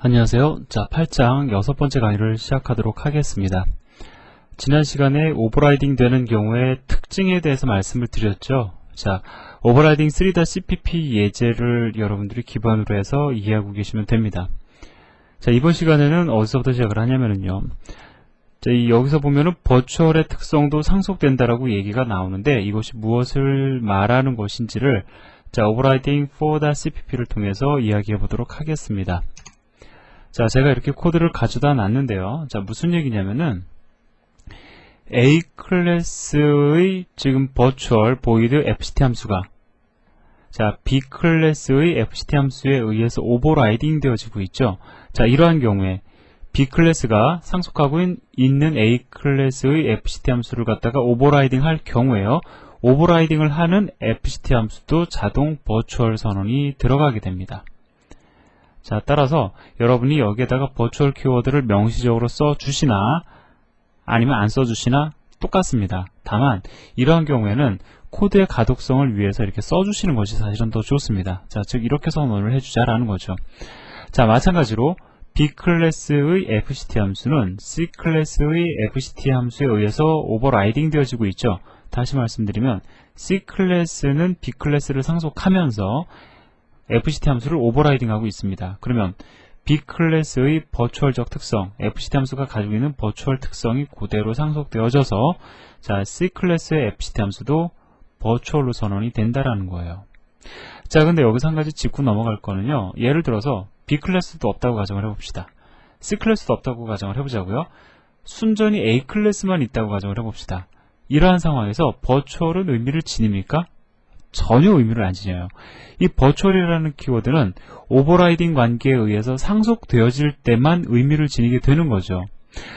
안녕하세요. 자, 8장 6번째 강의를 시작하도록 하겠습니다. 지난 시간에 오버라이딩 되는 경우의 특징에 대해서 말씀을 드렸죠. 자, 오버라이딩 3.cpp 예제를 여러분들이 기반으로 해서 이해하고 계시면 됩니다. 자, 이번 시간에는 어디서부터 시작을 하냐면요. 자, 여기서 보면은 버추얼의 특성도 상속된다라고 얘기가 나오는데 이것이 무엇을 말하는 것인지를 자, 오버라이딩 4.cpp를 통해서 이야기해 보도록 하겠습니다. 자, 제가 이렇게 코드를 가져다 놨는데요. 자, 무슨 얘기냐면은 A 클래스의 지금 버추얼 보이드 fct 함수가 자, B 클래스의 fct 함수에 의해서 오버라이딩 되어지고 있죠. 자, 이러한 경우에 B 클래스가 상속하고 있는 A 클래스의 fct 함수를 갖다가 오버라이딩 할 경우에요. 오버라이딩을 하는 fct 함수도 자동 버추얼 선언이 들어가게 됩니다. 자, 따라서 여러분이 여기에다가 버추얼 키워드를 명시적으로 써주시나 아니면 안 써주시나 똑같습니다. 다만 이러한 경우에는 코드의 가독성을 위해서 이렇게 써주시는 것이 사실은 더 좋습니다. 자, 즉 이렇게 선언을 해주자라는 거죠. 자, 마찬가지로 B 클래스의 fct 함수는 C 클래스의 fct 함수에 의해서 오버라이딩 되어지고 있죠. 다시 말씀드리면 C 클래스는 B 클래스를 상속하면서 fct 함수를 오버라이딩하고 있습니다. 그러면 B 클래스의 버추얼적 특성, fct 함수가 가지고 있는 버추얼 특성이 그대로 상속되어져서 자, C 클래스의 fct 함수도 버추얼로 선언이 된다라는 거예요. 자, 근데 여기서 한 가지 짚고 넘어갈 거는요. 예를 들어서 B 클래스도 없다고 가정을 해봅시다. C 클래스도 없다고 가정을 해보자고요. 순전히 A 클래스만 있다고 가정을 해봅시다. 이러한 상황에서 버추얼은 의미를 지닙니까? 전혀 의미를 안 지녀요. 이 버추얼이라는 키워드는 오버라이딩 관계에 의해서 상속되어질 때만 의미를 지니게 되는 거죠.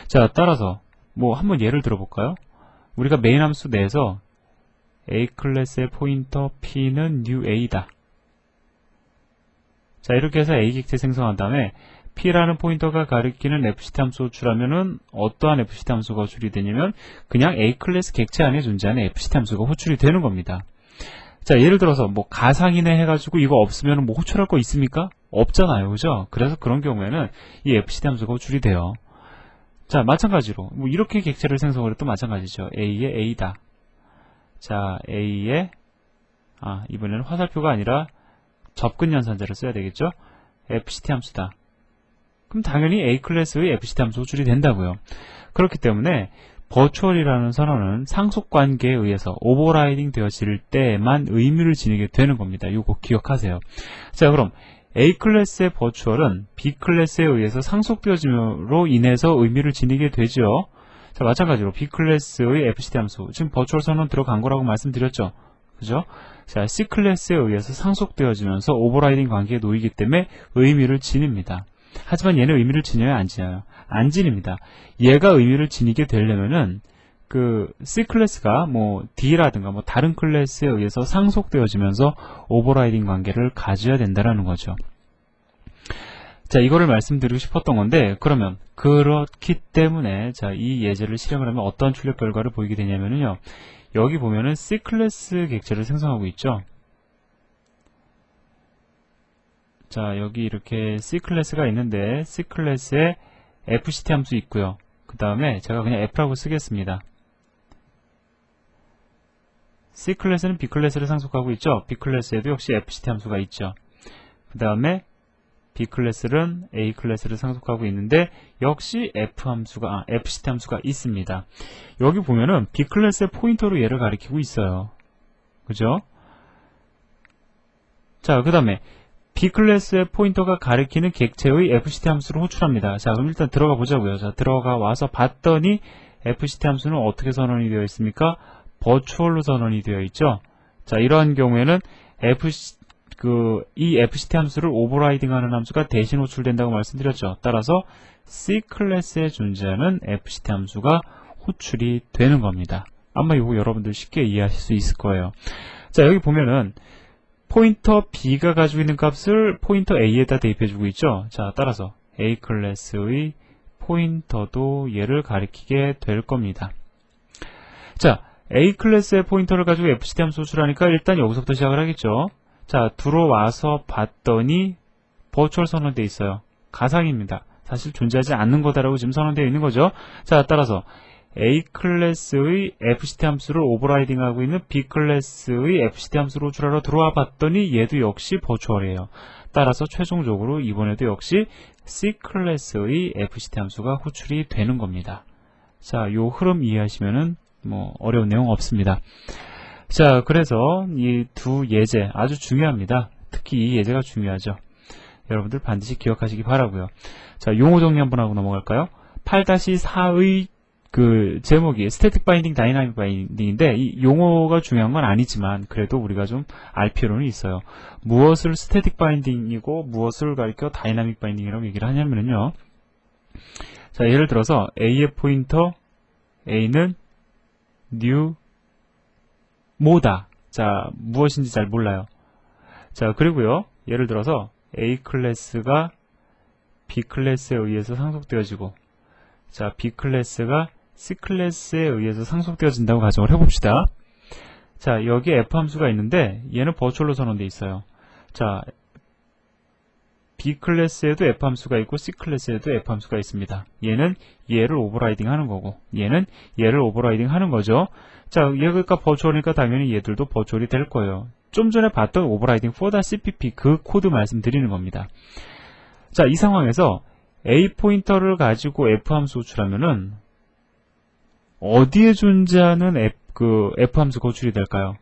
자, 따라서 뭐 한번 예를 들어볼까요? 우리가 메인 함수 내에서 A 클래스의 포인터 P는 new A다. 자, 이렇게 해서 A 객체 생성한 다음에 P라는 포인터가 가리키는 fct 함수 호출하면은 어떠한 fct 함수가 호출이 되냐면 그냥 A 클래스 객체 안에 존재하는 fct 함수가 호출이 되는 겁니다. 자, 예를 들어서 뭐 가상이네 해가지고 이거 없으면 뭐 호출할 거 있습니까? 없잖아요, 그죠? 그래서 그런 경우에는 이 fct 함수가 호출이 돼요. 자, 마찬가지로 뭐 이렇게 객체를 생성을 해도 마찬가지죠. A의 A다. 자, A의 이번에는 화살표가 아니라 접근 연산자를 써야 되겠죠? fct 함수다. 그럼 당연히 A 클래스의 fct 함수 호출이 된다고요. 그렇기 때문에 버추얼이라는 선언은 상속관계에 의해서 오버라이딩 되어질 때만 의미를 지니게 되는 겁니다. 이거 기억하세요. 자, 그럼 A 클래스의 버추얼은 B 클래스에 의해서 상속되어짐으로 인해서 의미를 지니게 되죠. 자, 마찬가지로 B 클래스의 fct 함수, 지금 버추얼 선언 들어간 거라고 말씀드렸죠. 그죠? 자, C 클래스에 의해서 상속되어지면서 오버라이딩 관계에 놓이기 때문에 의미를 지닙니다. 하지만 얘는 의미를 지녀요, 안 지녀요? 안 지닙니다. 얘가 의미를 지니게 되려면은 그 C 클래스가 뭐 D라든가 뭐 다른 클래스에 의해서 상속되어지면서 오버라이딩 관계를 가져야 된다라는 거죠. 자, 이거를 말씀드리고 싶었던 건데, 그러면 그렇기 때문에 자, 이 예제를 실행을 하면 어떤 출력 결과를 보이게 되냐면요. 여기 보면은 C 클래스 객체를 생성하고 있죠. 자, 여기 이렇게 C 클래스가 있는데 C 클래스에 fct 함수 있고요. 그 다음에 제가 그냥 f라고 쓰겠습니다. C 클래스는 B 클래스를 상속하고 있죠. B 클래스에도 역시 fct 함수가 있죠. 그 다음에 B 클래스는 A 클래스를 상속하고 있는데 역시 fct 함수가 있습니다. 여기 보면은 B 클래스의 포인터로 얘를 가리키고 있어요. 그죠? 자, 그 다음에 B 클래스의 포인터가 가리키는 객체의 fct 함수를 호출합니다. 자, 그럼 일단 들어가 보자고요. 자, 들어가 와서 봤더니 fct 함수는 어떻게 선언이 되어 있습니까? 버추얼로 선언이 되어 있죠. 자, 이러한 경우에는 이 fct 함수를 오버라이딩하는 함수가 대신 호출된다고 말씀드렸죠. 따라서 C 클래스에 존재하는 fct 함수가 호출이 되는 겁니다. 아마 이거 여러분들 쉽게 이해하실 수 있을 거예요. 자, 여기 보면은 포인터 B가 가지고 있는 값을 포인터 A에다 대입해주고 있죠. 자, 따라서 A 클래스의 포인터도 얘를 가리키게 될 겁니다. 자, A 클래스의 포인터를 가지고 fct 함수 호출하니까 일단 여기서부터 시작을 하겠죠. 자, 들어와서 봤더니 버추얼 선언되어 있어요. 가상입니다. 사실 존재하지 않는 거다라고 지금 선언되어 있는 거죠. 자, 따라서 A 클래스의 FCT 함수를 오버라이딩하고 있는 B 클래스의 FCT 함수를 호출하러 들어와 봤더니 얘도 역시 버추얼이에요. 따라서 최종적으로 이번에도 역시 C 클래스의 FCT 함수가 호출이 되는 겁니다. 자, 요 흐름 이해하시면은 뭐 어려운 내용 없습니다. 자, 그래서 이 두 예제 아주 중요합니다. 특히 이 예제가 중요하죠. 여러분들 반드시 기억하시기 바라고요. 자, 용어 정리 한번 하고 넘어갈까요? 8-4의 그 제목이 스태틱 바인딩, 다이나믹 바인딩인데 이 용어가 중요한 건 아니지만 그래도 우리가 좀 알 필요는 있어요. 무엇을 스태틱 바인딩이고 무엇을 가리켜 다이나믹 바인딩이라고 얘기를 하냐면요. 자, 예를 들어서 A의 포인터 A는 new 뭐다. 자, 무엇인지 잘 몰라요. 자, 그리고요. 예를 들어서 A 클래스가 B 클래스에 의해서 상속되어지고, 자, B 클래스가 C 클래스에 의해서 상속되어진다고 가정을 해봅시다. 자, 여기에 F 함수가 있는데 얘는 버추얼로 선언되어 있어요. 자, B 클래스에도 F 함수가 있고 C 클래스에도 F 함수가 있습니다. 얘는 얘를 오버라이딩 하는 거고 얘는 얘를 오버라이딩 하는 거죠. 자, 얘가 버추얼이니까 당연히 얘들도 버추얼이 될 거예요. 좀 전에 봤던 오버라이딩 for.cpp 그 코드 말씀드리는 겁니다. 자, 이 상황에서 A 포인터를 가지고 F 함수 호출하면은 어디에 존재하는 F 함수가 호출이 될까요?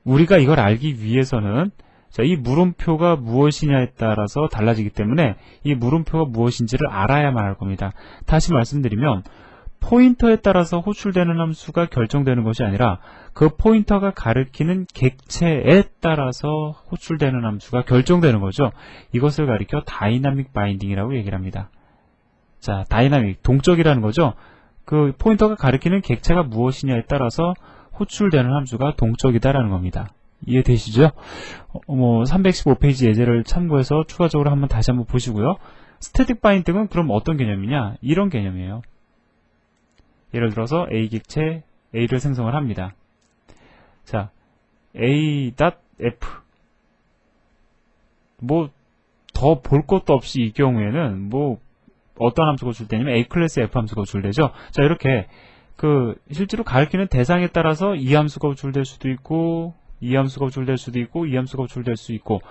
우리가 이걸 알기 위해서는 자, 이 물음표가 무엇이냐에 따라서 달라지기 때문에 이 물음표가 무엇인지를 알아야만 할 겁니다. 다시 말씀드리면 포인터에 따라서 호출되는 함수가 결정되는 것이 아니라 그 포인터가 가리키는 객체에 따라서 호출되는 함수가 결정되는 거죠. 이것을 가리켜 다이나믹 바인딩이라고 얘기를 합니다. 자, 다이나믹, 동적이라는 거죠. 그 포인터가 가리키는 객체가 무엇이냐에 따라서 호출되는 함수가 동적이다라는 겁니다. 이해되시죠? 315페이지 예제를 참고해서 추가적으로 다시 한번 보시고요. 스태틱 바인딩은 그럼 어떤 개념이냐? 이런 개념이에요. 예를 들어서 A 객체 A를 생성을 합니다. 자, A.F 뭐 더 볼 것도 없이 이 경우에는 뭐 어떤 함수가 호출되냐면 A 클래스 F 함수가 호출되죠. 자, 이렇게 실제로 가리키는 대상에 따라서 이 함수가 호출될 수도 있고 이 함수가 호출될 수도 있고 이 함수가 호출될 수 있고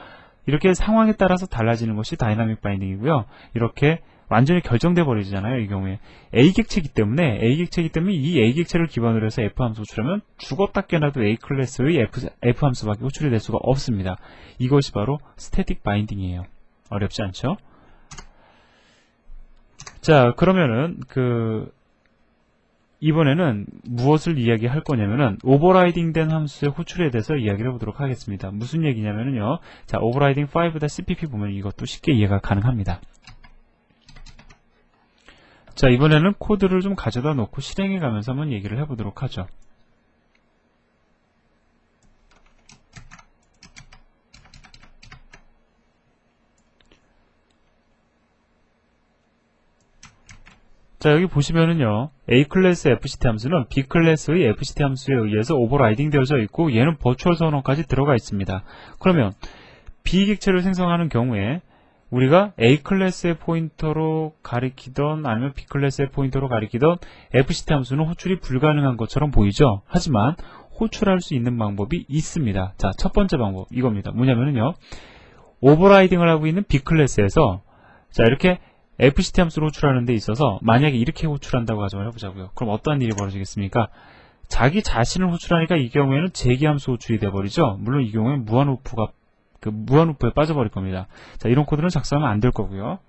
이렇게 상황에 따라서 달라지는 것이 다이나믹 바인딩이고요. 이렇게 완전히 결정돼 버리잖아요. 이 경우에 A 객체이기 때문에 이 A 객체를 기반으로 해서 F 함수 호출하면 죽었다 깨나도 A 클래스의 F 함수밖에 호출이 될 수가 없습니다. 이것이 바로 스태틱 바인딩이에요. 어렵지 않죠? 자, 그러면은 이번에는 무엇을 이야기할 거냐면은 오버라이딩 된 함수의 호출에 대해서 이야기를 해보도록 하겠습니다. 무슨 얘기냐면은요. 자, 오버라이딩 5.cpp 보면 이것도 쉽게 이해가 가능합니다. 자, 이번에는 코드를 좀 가져다 놓고 실행해 가면서 한번 얘기를 해보도록 하죠. 자, 여기 보시면은요, A 클래스 FCT 함수는 B 클래스의 FCT 함수에 의해서 오버라이딩 되어져 있고, 얘는 버추얼 선언까지 들어가 있습니다. 그러면 B 객체를 생성하는 경우에 우리가 A 클래스의 포인터로 가리키던 아니면 B 클래스의 포인터로 가리키던 FCT 함수는 호출이 불가능한 것처럼 보이죠? 하지만 호출할 수 있는 방법이 있습니다. 자, 첫 번째 방법 이겁니다. 뭐냐면요, 오버라이딩을 하고 있는 B 클래스에서 자, 이렇게 FCT 함수를 호출하는 데 있어서 만약에 이렇게 호출한다고 가정을 해보자고요. 그럼 어떠한 일이 벌어지겠습니까? 자기 자신을 호출하니까 이 경우에는 재기함수 호출이 돼버리죠. 물론 이 경우에는 무한루프에 빠져버릴 겁니다. 자, 이런 코드는 작성하면 안 될 거고요.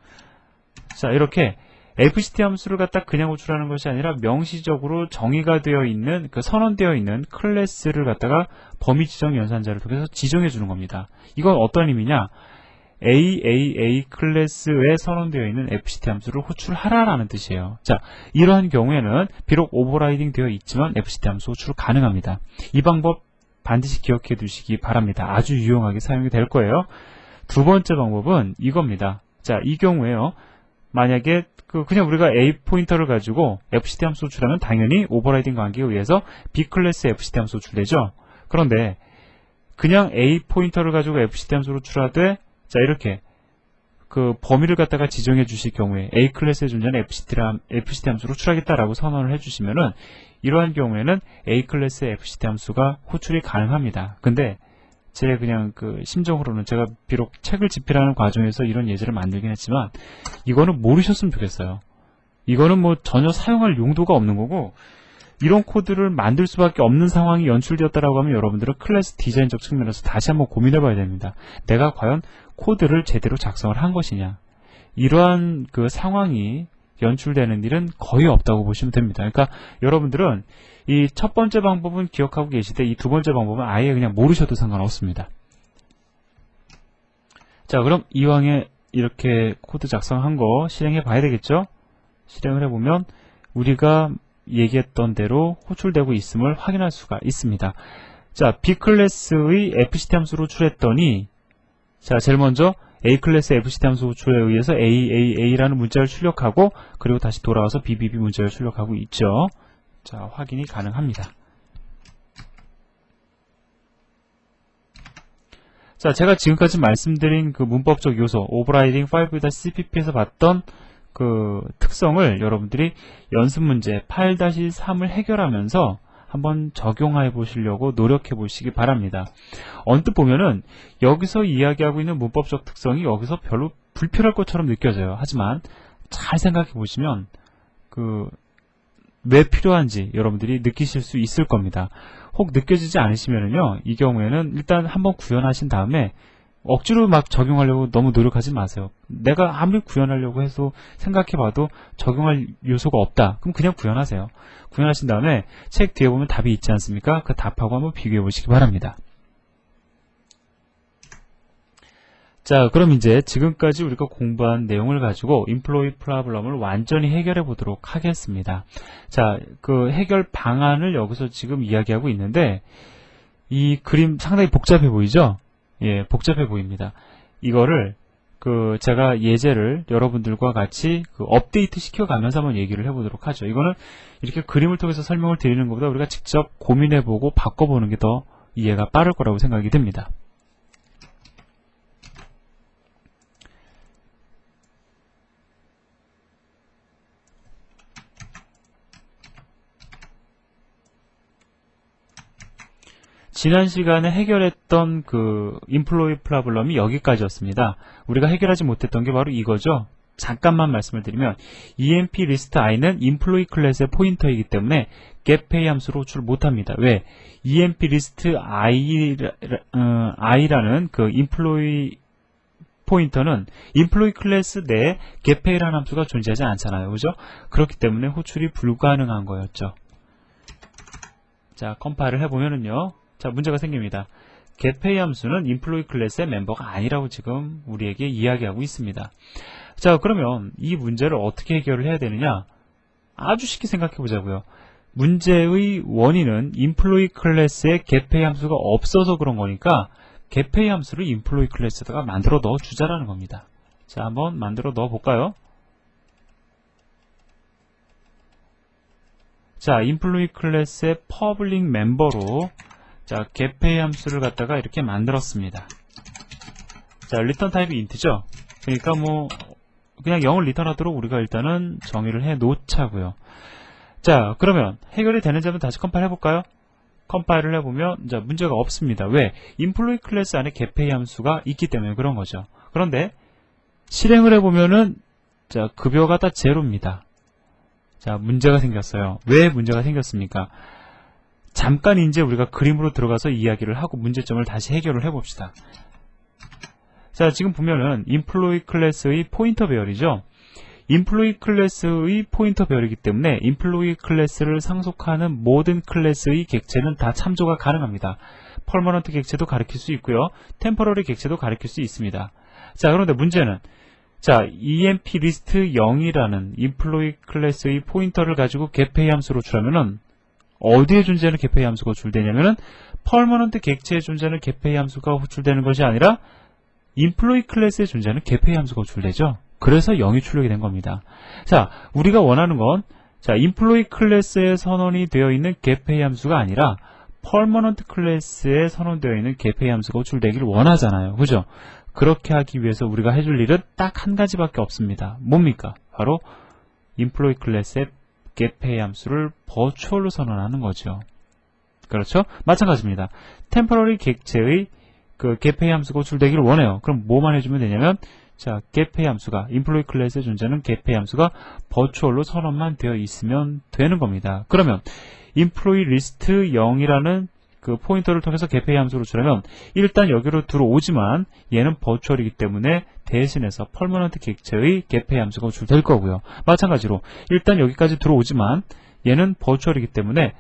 자, 이렇게 FCT 함수를 갖다 그냥 호출하는 것이 아니라 명시적으로 정의가 되어 있는 선언되어 있는 클래스를 갖다가 범위 지정 연산자를 통해서 지정해 주는 겁니다. 이건 어떤 의미냐? AAA 클래스에 선언되어 있는 FCT 함수를 호출하라라는 뜻이에요. 자, 이러한 경우에는 비록 오버라이딩 되어 있지만 FCT 함수 호출 가능합니다. 이 방법 반드시 기억해 두시기 바랍니다. 아주 유용하게 사용이 될 거예요. 두 번째 방법은 이겁니다. 자, 이 경우에요. 만약에 그냥 우리가 A 포인터를 가지고 FCT 함수 호출하면 당연히 오버라이딩 관계에 의해서 B 클래스 FCT 함수 호출되죠. 그런데 그냥 A 포인터를 가지고 FCT 함수를 호출하되 자, 이렇게 그 범위를 갖다가 지정해 주실 경우에 A 클래스에 존재하는 FCT 함수로 호출하겠다라고 선언을 해주시면은 이러한 경우에는 A 클래스의 FCT 함수가 호출이 가능합니다. 근데 제 그냥 그 심정으로는 제가 비록 책을 집필하는 과정에서 이런 예제를 만들긴 했지만 이거는 모르셨으면 좋겠어요. 이거는 뭐 전혀 사용할 용도가 없는 거고 이런 코드를 만들 수밖에 없는 상황이 연출되었다라고 하면 여러분들은 클래스 디자인적 측면에서 다시 한번 고민해 봐야 됩니다. 내가 과연 코드를 제대로 작성을 한 것이냐. 이러한 그 상황이 연출되는 일은 거의 없다고 보시면 됩니다. 그러니까 여러분들은 이 첫 번째 방법은 기억하고 계시되 이 두 번째 방법은 아예 그냥 모르셔도 상관없습니다. 자, 그럼 이왕에 이렇게 코드 작성한 거 실행해 봐야 되겠죠? 실행을 해보면 우리가 얘기했던 대로 호출되고 있음을 확인할 수가 있습니다. 자, B클래스의 FCT 함수로 호출했더니 자, 제일 먼저 A클래스 FCT 함수 호출에 의해서 AAA라는 문자를 출력하고 그리고 다시 돌아와서 BBB 문자를 출력하고 있죠. 자, 확인이 가능합니다. 자, 제가 지금까지 말씀드린 그 문법적 요소 오버라이딩 5-CPP에서 봤던 그 특성을 여러분들이 연습 문제 8-3을 해결하면서 한번 적용해 보시려고 노력해 보시기 바랍니다. 언뜻 보면은 여기서 이야기하고 있는 문법적 특성이 여기서 별로 불필요할 것처럼 느껴져요. 하지만 잘 생각해 보시면 왜 필요한지 여러분들이 느끼실 수 있을 겁니다. 혹 느껴지지 않으시면은요, 이 경우에는 일단 한번 구현하신 다음에 억지로 막 적용하려고 너무 노력하지 마세요. 내가 아무리 구현하려고 해도 생각해봐도 적용할 요소가 없다. 그럼 그냥 구현하세요. 구현하신 다음에 책 뒤에 보면 답이 있지 않습니까? 그 답하고 한번 비교해 보시기 바랍니다. 자, 그럼 이제 지금까지 우리가 공부한 내용을 가지고 인플로이 프로블럼을 완전히 해결해 보도록 하겠습니다. 자, 그 해결 방안을 여기서 지금 이야기하고 있는데 이 그림 상당히 복잡해 보이죠? 예, 복잡해 보입니다. 이거를 제가 예제를 여러분들과 같이 업데이트 시켜가면서 한번 얘기를 해보도록 하죠. 이거는 이렇게 그림을 통해서 설명을 드리는 것보다 우리가 직접 고민해보고 바꿔보는 게 더 이해가 빠를 거라고 생각이 듭니다. 지난 시간에 해결했던 인플로이 프로블럼이 여기까지였습니다. 우리가 해결하지 못했던 게 바로 이거죠. 잠깐만 말씀을 드리면 emp list i는 인플로이 클래스의 포인터이기 때문에 getPay 함수로 호출을 못합니다. 왜? emp list i라는 그 인플로이 포인터는 인플로이 클래스 내에 getPay라는 함수가 존재하지 않잖아요. 그죠? 그렇기 때문에 호출이 불가능한 거였죠. 자, 컴파일을 해보면은요. 자, 문제가 생깁니다. getPay 함수는 인플로이 클래스의 멤버가 아니라고 지금 우리에게 이야기하고 있습니다. 자, 그러면 이 문제를 어떻게 해결을 해야 되느냐? 아주 쉽게 생각해 보자고요. 문제의 원인은 인플로이 클래스에 getPay 함수가 없어서 그런 거니까 getPay 함수를 인플로이 클래스에다가 만들어 넣어 주자라는 겁니다. 자, 한번 만들어 넣어 볼까요? 자, 인플로이 클래스의 퍼블릭 멤버로 자, getPay 함수를 갖다가 이렇게 만들었습니다. 자, 리턴 타입이 int죠? 그러니까 뭐 그냥 0을 리턴하도록 우리가 일단은 정의를 해 놓자고요. 자, 그러면 해결이 되는지 한번 다시 컴파일 해볼까요? 컴파일을 해보면 자, 문제가 없습니다. 왜? 인플로이 클래스 안에 getPay 함수가 있기 때문에 그런 거죠. 그런데 실행을 해보면은 자, 급여가 다 제로입니다. 자, 문제가 생겼어요. 왜 문제가 생겼습니까? 잠깐 이제 우리가 그림으로 들어가서 이야기를 하고 문제점을 다시 해결을 해봅시다. 자, 지금 보면은 인플로이 클래스의 포인터 배열이죠. 인플로이 클래스의 포인터 배열이기 때문에 인플로이 클래스를 상속하는 모든 클래스의 객체는 다 참조가 가능합니다. 퍼머넌트 객체도 가리킬 수 있고요. 템퍼러리 객체도 가리킬 수 있습니다. 자, 그런데 문제는 자, emp list 0이라는 인플로이 클래스의 포인터를 가지고 getPay 함수로 호출하면은 어디에 존재하는 getPay 함수가 호출되냐면은 퍼머넌트 객체에 존재하는 getPay 함수가 호출되는 것이 아니라 인플로이 클래스에 존재하는 getPay 함수가 호출되죠. 그래서 0이 출력이 된 겁니다. 자, 우리가 원하는 건 자, 인플로이 클래스에 선언이 되어 있는 getPay 함수가 아니라 퍼머넌트 클래스에 선언되어 있는 getPay 함수가 호출되기를 원하잖아요. 그죠? 그렇게 하기 위해서 우리가 해줄 일은 딱 한 가지밖에 없습니다. 뭡니까? 바로 employee 클래스의 getPay 함수를 버추얼로 선언하는 거죠. 그렇죠? 마찬가지입니다. temporary 객체의 그 getPay 함수가 호출되기를 원해요. 그럼 뭐만 해주면 되냐면, 자, getPay 함수가, employee 클래스에 존재하는 getPay 함수가 버추얼로 선언만 되어 있으면 되는 겁니다. 그러면 employee list 0이라는 그 포인터를 통해서 getPay 함수를 주려면 일단 여기로 들어오지만 얘는 버추얼이기 때문에 대신해서 permanent 객체의 getPay 함수가 호출될 거고요. 마찬가지로 일단 여기까지 들어오지만 얘는 버추얼이기 때문에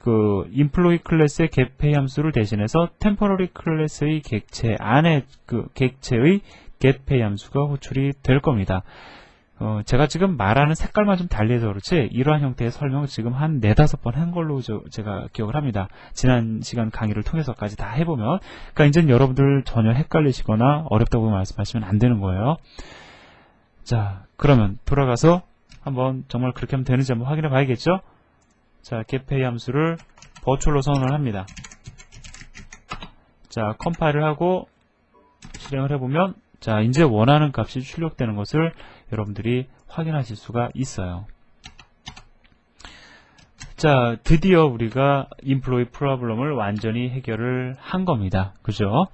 그 employee 클래스의 getPay 함수를 대신해서 temporary 클래스의 객체 안에 그 객체의 getPay 함수가 호출이 될 겁니다. 제가 지금 말하는 색깔만 좀 달리해서 그렇지 이러한 형태의 설명을 지금 한 4-5번 한 걸로 제가 기억을 합니다. 지난 시간 강의를 통해서까지 다 해보면, 그러니까 이제는 여러분들 전혀 헷갈리시거나 어렵다고 말씀하시면 안 되는 거예요. 자, 그러면 돌아가서 한번 정말 그렇게 하면 되는지 한번 확인해 봐야겠죠? 자, getPay 함수를 버추얼로 선언을 합니다. 자, 컴파일을 하고 실행을 해보면, 자, 이제 원하는 값이 출력되는 것을 여러분들이 확인하실 수가 있어요. 자, 드디어 우리가 employee problem을 완전히 해결을 한 겁니다. 그죠?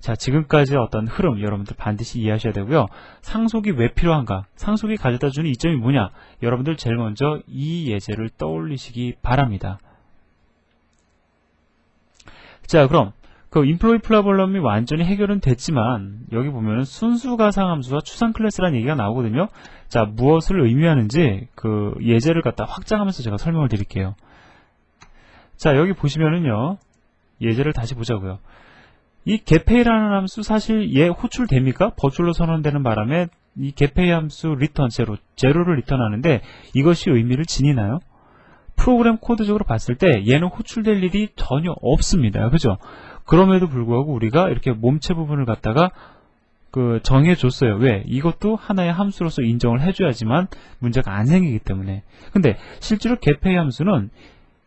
자, 지금까지 어떤 흐름 여러분들 반드시 이해하셔야 되고요. 상속이 왜 필요한가? 상속이 가져다 주는 이점이 뭐냐? 여러분들 제일 먼저 이 예제를 떠올리시기 바랍니다. 자, 그럼 그 employee problem이 완전히 해결은 됐지만 여기 보면은 순수 가상 함수와 추상 클래스라는 얘기가 나오거든요. 자, 무엇을 의미하는지 그 예제를 갖다 확장하면서 제가 설명을 드릴게요. 자, 여기 보시면은요. 예제를 다시 보자고요. 이 getPay라는 함수 사실 얘 호출됩니까? 버추얼로 선언되는 바람에 이 getPay 함수 리턴 제로를 리턴하는데 이것이 의미를 지니나요? 프로그램 코드적으로 봤을 때 얘는 호출될 일이 전혀 없습니다. 그죠? 그럼에도 불구하고 우리가 이렇게 몸체 부분을 갖다가 그 정해줬어요. 왜? 이것도 하나의 함수로서 인정을 해줘야지만 문제가 안 생기기 때문에. 근데 실제로 getPay 함수는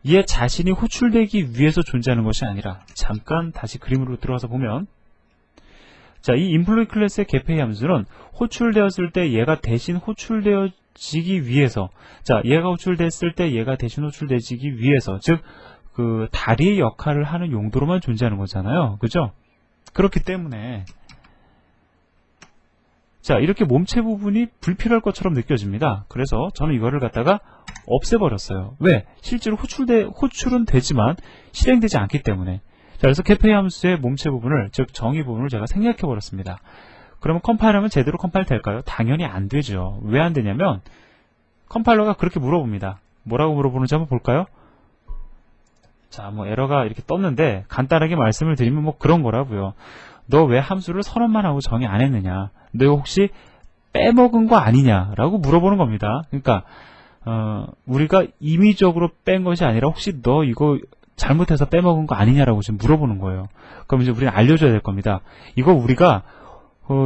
얘 자신이 호출되기 위해서 존재하는 것이 아니라, 잠깐 다시 그림으로 들어가서 보면, 자, 이 employee 클래스의 getPay 함수는 호출되었을 때 얘가 대신 호출되어지기 위해서, 자, 얘가 호출됐을 때 얘가 대신 호출되지기 위해서, 즉 그 다리의 역할을 하는 용도로만 존재하는 거잖아요. 그죠? 그렇기 때문에 자, 이렇게 몸체 부분이 불필요할 것처럼 느껴집니다. 그래서 저는 이거를 갖다가 없애버렸어요. 왜? 실제로 호출은 되지만 실행되지 않기 때문에. 자, 그래서 getPay 함수의 몸체 부분을, 즉 정의 부분을 제가 생략해버렸습니다. 그러면 컴파일하면 제대로 컴파일 될까요? 당연히 안 되죠. 왜 안 되냐면 컴파일러가 그렇게 물어봅니다. 뭐라고 물어보는지 한번 볼까요? 자, 뭐 에러가 이렇게 떴는데 간단하게 말씀을 드리면 뭐 그런 거라고요. 너 왜 함수를 선언만 하고 정의 안 했느냐? 너 이거 혹시 빼먹은 거 아니냐라고 물어보는 겁니다. 그러니까 우리가 임의적으로 뺀 것이 아니라 혹시 너 이거 잘못해서 빼먹은 거 아니냐라고 지금 물어보는 거예요. 그럼 이제 우리는 알려줘야 될 겁니다. 이거 우리가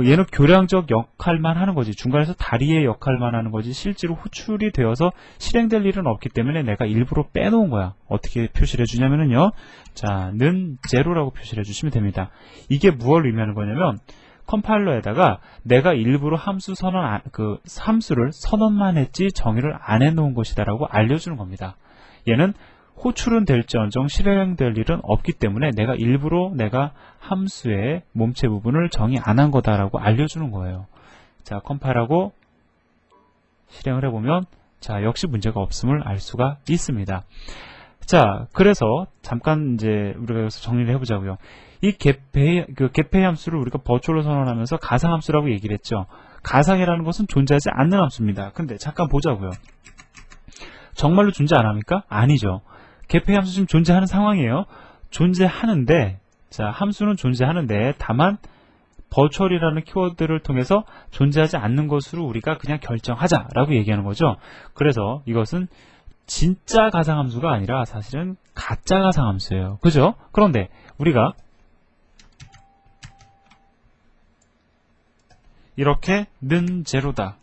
얘는 교량적 역할만 하는 거지, 중간에서 다리의 역할만 하는 거지, 실제로 호출이 되어서 실행될 일은 없기 때문에 내가 일부러 빼놓은 거야. 어떻게 표시를 해주냐면요, 자, 는 제로라고 표시를 해주시면 됩니다. 이게 무엇을 의미하는 거냐면 컴파일러에다가 내가 일부러 함수를 선언만 했지 정의를 안 해놓은 것이다라고 알려주는 겁니다. 얘는 호출은 될지언정 실행될 일은 없기 때문에 내가 일부러 함수의 몸체 부분을 정의 안 한 거다라고 알려주는 거예요. 자, 컴파일하고 실행을 해보면, 자, 역시 문제가 없음을 알 수가 있습니다. 자, 그래서 잠깐 이제 우리가 여기서 정리를 해보자고요. 이 getPay 함수를 우리가 버추얼로 선언하면서 가상 함수라고 얘기를 했죠. 가상이라는 것은 존재하지 않는 함수입니다. 근데 잠깐 보자고요. 정말로 존재 안 합니까? 아니죠. getPay 함수 지금 존재하는 상황이에요. 존재하는데, 자, 함수는 존재하는데 다만 버추얼이라는 키워드를 통해서 존재하지 않는 것으로 우리가 그냥 결정하자라고 얘기하는 거죠. 그래서 이것은 진짜 가상함수가 아니라 사실은 가짜 가상함수예요. 그죠? 그런데 우리가 이렇게 는 제로다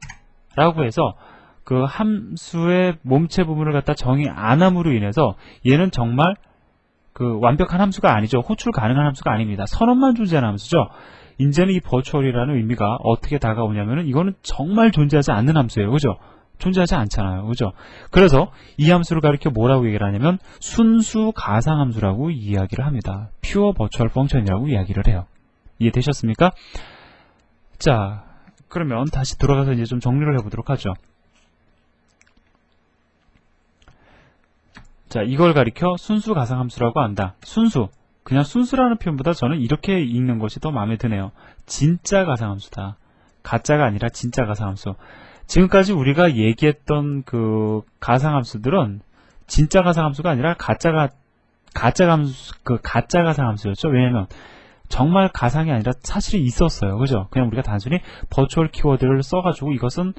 라고 해서 그 함수의 몸체 부분을 갖다 정의 안 함으로 인해서 얘는 정말 그 완벽한 함수가 아니죠. 호출 가능한 함수가 아닙니다. 선언만 존재하는 함수죠. 이제는 이 버추얼이라는 의미가 어떻게 다가오냐면은 이거는 정말 존재하지 않는 함수예요. 그죠? 존재하지 않잖아요. 그죠? 그래서 이 함수를 가리켜 뭐라고 얘기를 하냐면 순수 가상함수라고 이야기를 합니다. 퓨어 버추얼 펑션이라고 이야기를 해요. 이해되셨습니까? 자, 그러면 다시 돌아가서 이제 좀 정리를 해보도록 하죠. 자, 이걸 가리켜 순수 가상함수라고 한다. 순수. 그냥 순수라는 표현보다 저는 이렇게 읽는 것이 더 마음에 드네요. 진짜 가상함수다. 가짜가 아니라 진짜 가상함수. 지금까지 우리가 얘기했던 그 가상함수들은 진짜 가상함수가 아니라 가짜 가상함수였죠. 왜냐면 정말 가상이 아니라 사실이 있었어요. 그죠? 그냥 우리가 단순히 버추얼 키워드를 써가지고 이것은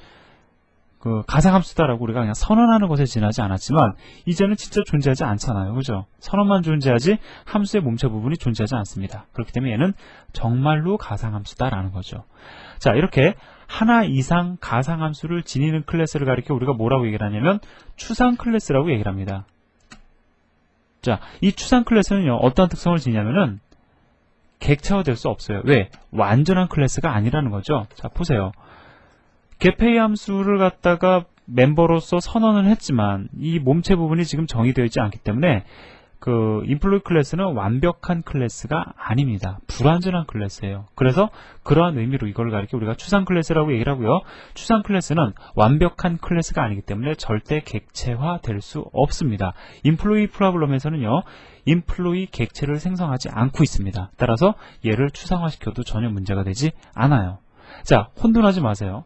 그 가상함수다라고 우리가 그냥 선언하는 것에 지나지 않았지만 이제는 진짜 존재하지 않잖아요. 그죠? 선언만 존재하지 함수의 몸체 부분이 존재하지 않습니다. 그렇기 때문에 얘는 정말로 가상함수다라는 거죠. 자, 이렇게 하나 이상 가상함수를 지니는 클래스를 가리켜 우리가 뭐라고 얘기를 하냐면 추상 클래스라고 얘기를 합니다. 자, 이 추상 클래스는요, 어떤 특성을 지니냐면은 객체화될 수 없어요. 왜? 완전한 클래스가 아니라는 거죠. 자, 보세요. 개페이 함수를 갖다가 멤버로서 선언을 했지만 이 몸체 부분이 지금 정의되어 있지 않기 때문에 그 인플로이 클래스는 완벽한 클래스가 아닙니다. 불완전한 클래스예요. 그래서 그러한 의미로 이걸 가리켜 우리가 추상 클래스라고 얘기를 하고요. 추상 클래스는 완벽한 클래스가 아니기 때문에 절대 객체화될 수 없습니다. 인플로이 프로블럼에서는요. 인플로이 객체를 생성하지 않고 있습니다. 따라서 얘를 추상화시켜도 전혀 문제가 되지 않아요. 자, 혼돈하지 마세요.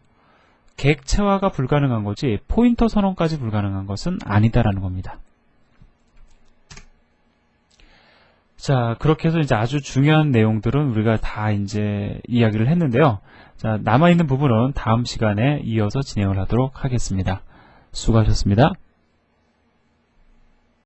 객체화가 불가능한 거지 포인터 선언까지 불가능한 것은 아니다라는 겁니다. 자, 그렇게 해서 이제 아주 중요한 내용들은 우리가 다 이제 이야기를 했는데요. 자, 남아있는 부분은 다음 시간에 이어서 진행을 하도록 하겠습니다. 수고하셨습니다.